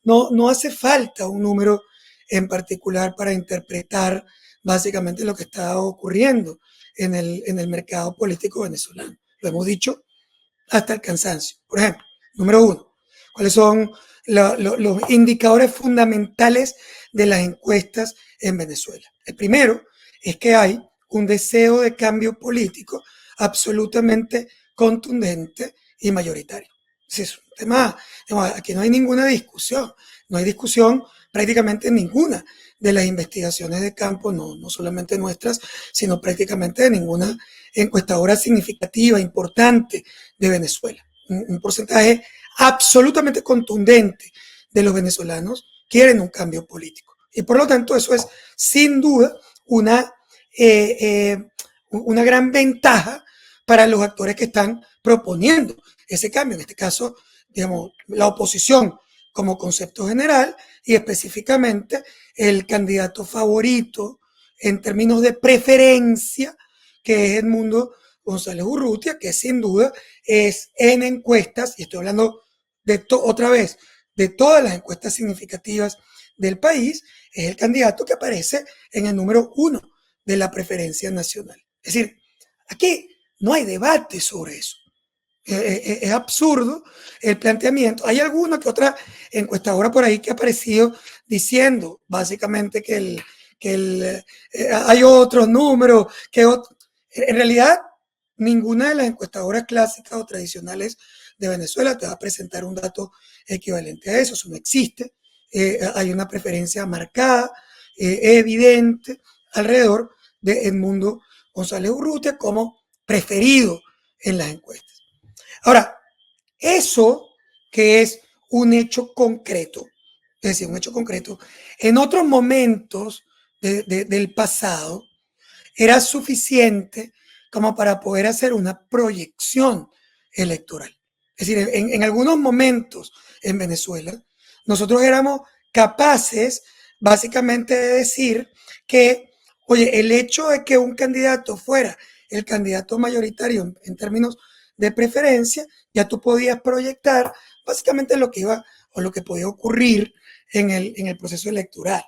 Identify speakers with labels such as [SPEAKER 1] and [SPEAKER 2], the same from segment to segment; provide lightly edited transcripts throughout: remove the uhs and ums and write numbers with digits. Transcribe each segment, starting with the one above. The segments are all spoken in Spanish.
[SPEAKER 1] no hace falta un número en particular para interpretar básicamente lo que está ocurriendo en el mercado político venezolano. Lo hemos dicho hasta el cansancio. Por ejemplo, número uno, ¿cuáles son los indicadores fundamentales de las encuestas en Venezuela? El primero es que hay un deseo de cambio político absolutamente contundente y mayoritario. Es un tema, aquí no hay ninguna discusión, no hay discusión prácticamente ninguna de las investigaciones de campo, no solamente nuestras, sino prácticamente de ninguna encuestadora significativa, importante de Venezuela. Un porcentaje absolutamente contundente de los venezolanos quieren un cambio político. Y por lo tanto eso es sin duda una gran ventaja para los actores que están proponiendo ese cambio. En este caso, digamos, la oposición como concepto general y específicamente el candidato favorito en términos de preferencia, que es Edmundo González Urrutia, que sin duda es en encuestas, y estoy hablando otra vez de todas las encuestas significativas del país, es el candidato que aparece en el número 1 de la preferencia nacional. Es decir, aquí no hay debate sobre eso. Es absurdo el planteamiento. Hay alguna que otra encuestadora por ahí que ha aparecido diciendo básicamente hay otros números, en realidad ninguna de las encuestadoras clásicas o tradicionales de Venezuela te va a presentar un dato equivalente a eso no existe. Hay una preferencia marcada, evidente, alrededor de Edmundo González Urrutia como preferido en las encuestas. Ahora, eso que es un hecho concreto, es decir, un hecho concreto, en otros momentos del pasado era suficiente como para poder hacer una proyección electoral. Es decir, en algunos momentos en Venezuela, nosotros éramos capaces básicamente de decir que, oye, el hecho de que un candidato fuera el candidato mayoritario en términos de preferencia, ya tú podías proyectar básicamente lo que iba o lo que podía ocurrir en el proceso electoral.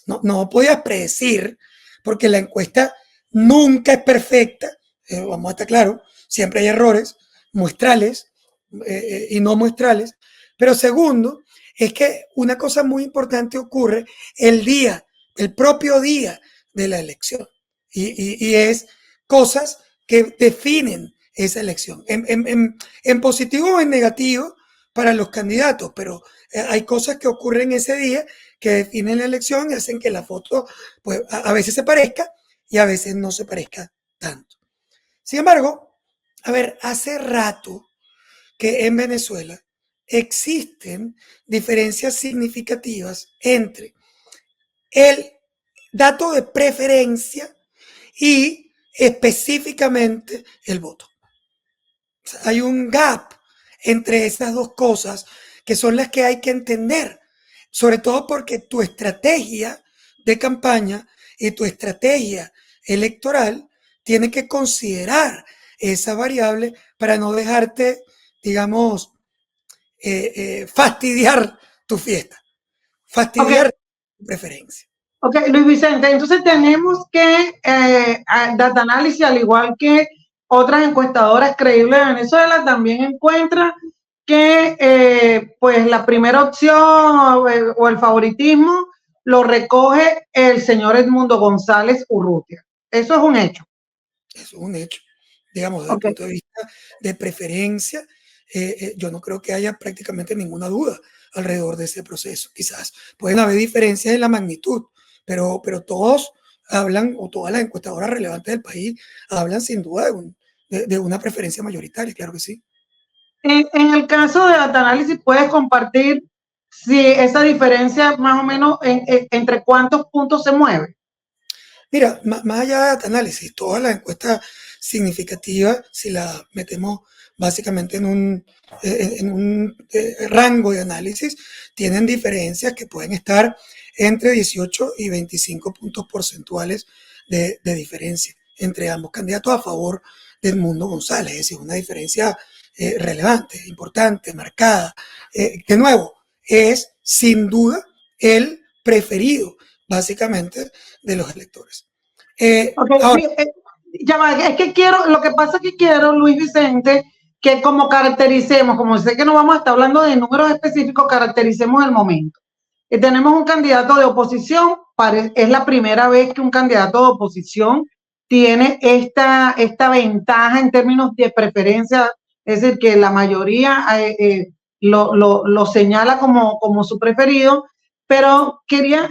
[SPEAKER 1] No podías predecir, porque la encuesta nunca es perfecta, vamos a estar claros, siempre hay errores muestrales y no muestrales, pero segundo, es que una cosa muy importante ocurre el propio día de la elección, y es cosas que definen esa elección, en positivo o en negativo para los candidatos, pero hay cosas que ocurren ese día que definen la elección y hacen que la foto pues, a veces se parezca y a veces no se parezca tanto. Sin embargo, a ver, hace rato que en Venezuela existen diferencias significativas entre el dato de preferencia y específicamente el voto. O sea, hay un gap entre esas dos cosas que son las que hay que entender, sobre todo porque tu estrategia de campaña y tu estrategia electoral tiene que considerar esa variable para no dejarte, digamos, fastidiar tu fiesta,
[SPEAKER 2] Okay.
[SPEAKER 1] fastidiar tu preferencia.
[SPEAKER 2] Ok, Luis Vicente, entonces tenemos que Data Analysis, al igual que otras encuestadoras creíbles de Venezuela, también encuentra que pues la primera opción o el favoritismo lo recoge el señor Edmundo González Urrutia. Eso es un hecho.
[SPEAKER 1] Eso es un hecho. Digamos, desde el
[SPEAKER 2] Okay.
[SPEAKER 1] punto de vista de preferencia, yo no creo que haya prácticamente ninguna duda alrededor de ese proceso. Quizás pueden haber diferencias en la magnitud, pero todos hablan, o todas las encuestadoras relevantes del país hablan sin duda de una preferencia mayoritaria, claro que sí.
[SPEAKER 2] En el caso de Data Analysis, ¿puedes compartir si esa diferencia más o menos entre cuántos puntos se mueve?
[SPEAKER 1] Mira, más allá de análisis, todas las encuestas significativas, si las metemos básicamente en un rango de análisis, tienen diferencias que pueden estar entre 18 y 25 puntos porcentuales de diferencia entre ambos candidatos a favor de Edmundo González. Es decir, una diferencia relevante, importante, marcada. De nuevo, es sin duda el preferido, básicamente, de los electores.
[SPEAKER 2] Okay,
[SPEAKER 1] Ahora,
[SPEAKER 2] ya va, es que quiero, lo que pasa es que quiero, Luis Vicente, que como caractericemos, como sé que no vamos a estar hablando de números específicos, caractericemos el momento. Tenemos un candidato de oposición, es la primera vez que un candidato de oposición tiene esta ventaja en términos de preferencia, es decir, que la mayoría lo señala como su preferido, pero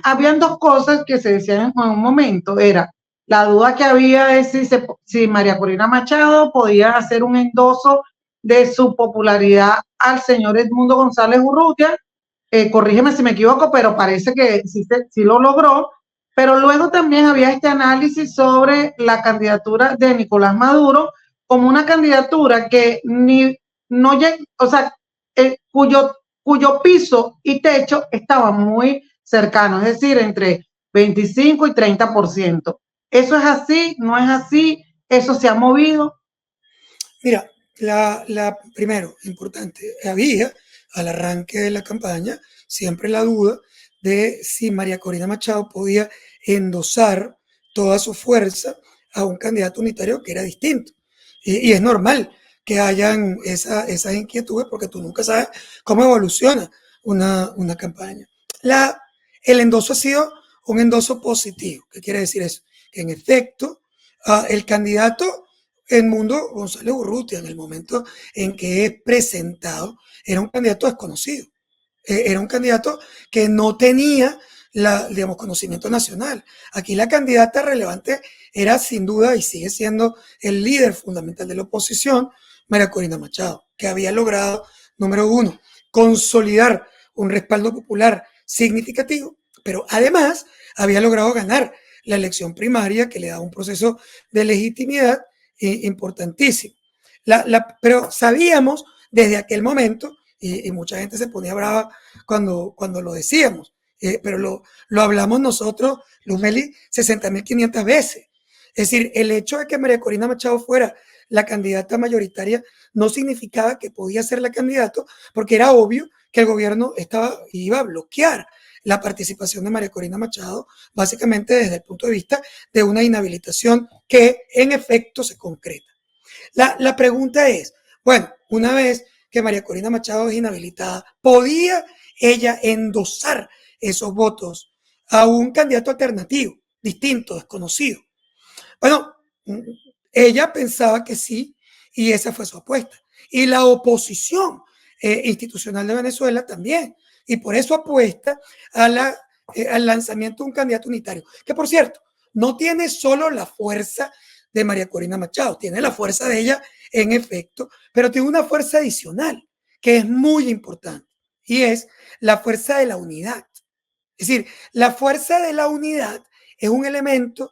[SPEAKER 2] habían dos cosas que se decían en un momento, era la duda que había es si María Corina Machado podía hacer un endoso de su popularidad al señor Edmundo González Urrutia. Corrígeme si me equivoco, pero parece que sí lo logró. Pero luego también había este análisis sobre la candidatura de Nicolás Maduro como una candidatura que no llega, o sea, cuyo piso y techo estaban muy cercanos, es decir, entre 25 y 30%. ¿Eso es así? ¿No es así? ¿Eso se ha movido?
[SPEAKER 1] mira, primero, importante, había al arranque de la campaña siempre la duda de si María Corina Machado podía endosar toda su fuerza a un candidato unitario que era distinto. Y es normal que hayan esas inquietudes porque tú nunca sabes cómo evoluciona una campaña. El endoso ha sido un endoso positivo. ¿Qué quiere decir eso? Que en efecto, el candidato Edmundo González Urrutia, en el momento en que es presentado, era un candidato desconocido. Era un candidato que no tenía digamos, conocimiento nacional. Aquí la candidata relevante era sin duda y sigue siendo el líder fundamental de la oposición, María Corina Machado, que había logrado, número uno, consolidar un respaldo popular significativo, pero además había logrado ganar la elección primaria que le da un proceso de legitimidad importantísimo. Pero sabíamos desde aquel momento, y mucha gente se ponía brava cuando lo decíamos, pero lo hablamos nosotros, Luz Meli, 60.500 veces. Es decir, el hecho de que María Corina Machado fuera la candidata mayoritaria no significaba que podía ser la candidata, porque era obvio que el gobierno iba a bloquear la participación de María Corina Machado, básicamente desde el punto de vista de una inhabilitación que en efecto se concreta. La pregunta es, bueno, una vez que María Corina Machado es inhabilitada, ¿podía ella endosar esos votos a un candidato alternativo, distinto, desconocido? Bueno, ella pensaba que sí y esa fue su apuesta. Y la oposición institucional de Venezuela también. Y por eso apuesta al lanzamiento de un candidato unitario, que por cierto, no tiene solo la fuerza de María Corina Machado, tiene la fuerza de ella en efecto, pero tiene una fuerza adicional que es muy importante y es la fuerza de la unidad. Es decir, la fuerza de la unidad es un elemento,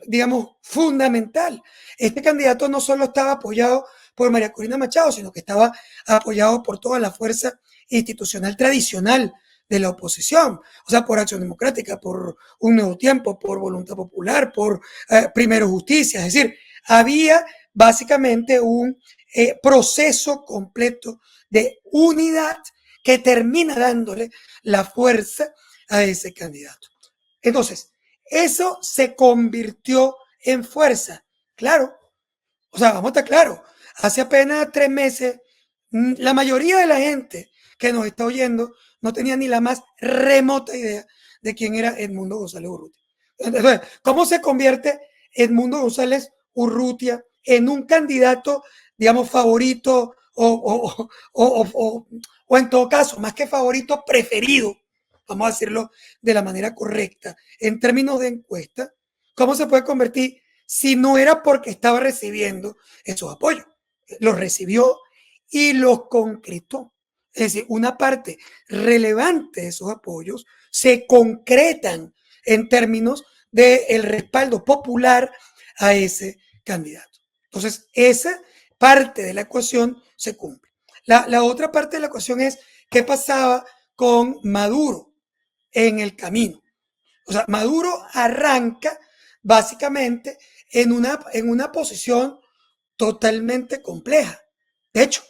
[SPEAKER 1] digamos, fundamental. Este candidato no solo estaba apoyado por María Corina Machado, sino que estaba apoyado por toda la fuerza institucional tradicional de la oposición, o sea, por Acción Democrática, por Un Nuevo Tiempo, por Voluntad Popular, por Primero Justicia, es decir, había básicamente un proceso completo de unidad que termina dándole la fuerza a ese candidato. Entonces, eso se convirtió en fuerza. Claro, o sea, vamos a estar claros, hace apenas 3 meses, la mayoría de la gente que nos está oyendo no tenía ni la más remota idea de quién era Edmundo González Urrutia. Entonces, ¿cómo se convierte Edmundo González Urrutia en un candidato, digamos, favorito o en todo caso, más que favorito, preferido, vamos a decirlo de la manera correcta, en términos de encuesta? ¿Cómo se puede convertir si no era porque estaba recibiendo esos apoyos? Los recibió y los concretó. Es decir, una parte relevante de esos apoyos se concretan en términos del respaldo popular a ese candidato. Entonces, esa parte de la ecuación se cumple. La otra parte de la ecuación es qué pasaba con Maduro en el camino. O sea, Maduro arranca básicamente en una posición totalmente compleja. De hecho,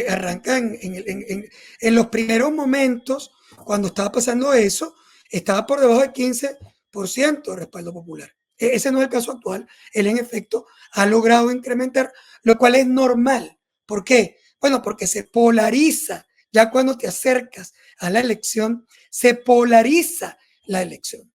[SPEAKER 1] arranca en los primeros momentos, cuando estaba pasando eso, estaba por debajo del 15% de respaldo popular. Ese no es el caso actual. Él, en efecto, ha logrado incrementar, lo cual es normal. ¿Por qué? Bueno, porque se polariza. Ya cuando te acercas a la elección, se polariza la elección.